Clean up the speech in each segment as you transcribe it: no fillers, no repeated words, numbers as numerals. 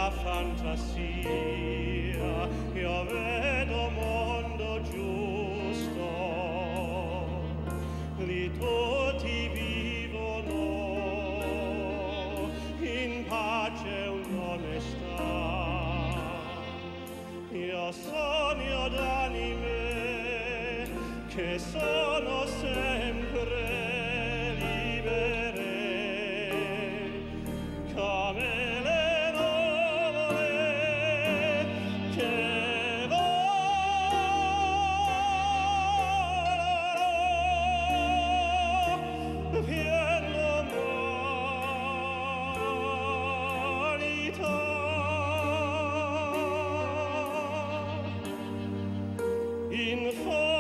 nella fantasia io vedo mondo giusto, lì tutti vivono in pace e un'onestà. Io sogno d'anime che sono sempre libere come le nuvole che volano pieno umanità. In fondo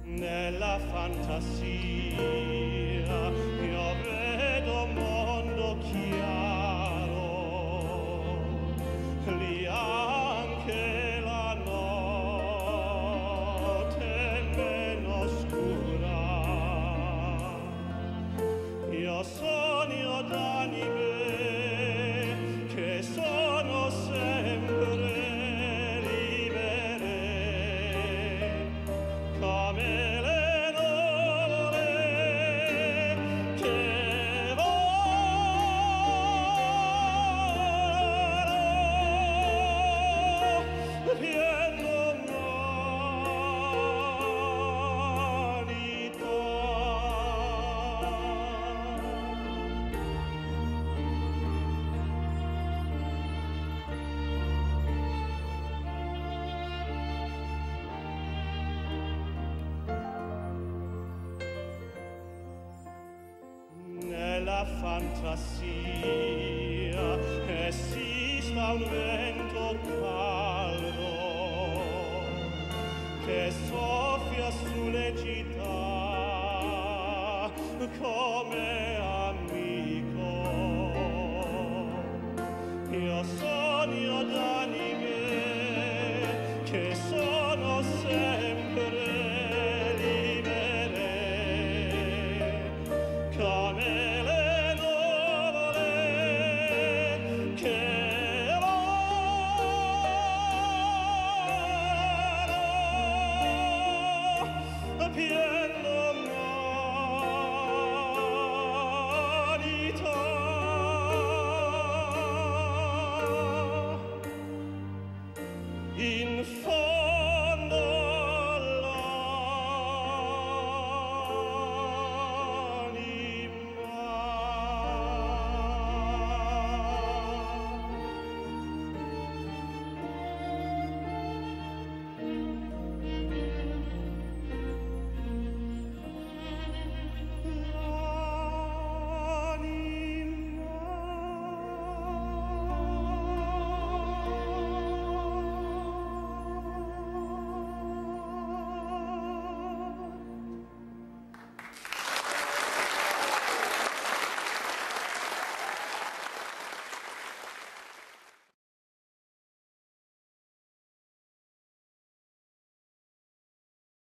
nella fantasia io vedo un mondo chiaro, lì anche la notte è meno scura. Io sogno d'anime che sono sempre come le nuvole che volano pieno umanità. Nella fantasia esista un vento caldo che soffia sulle città come amico. Io sogno d'anime che sono sempre libere come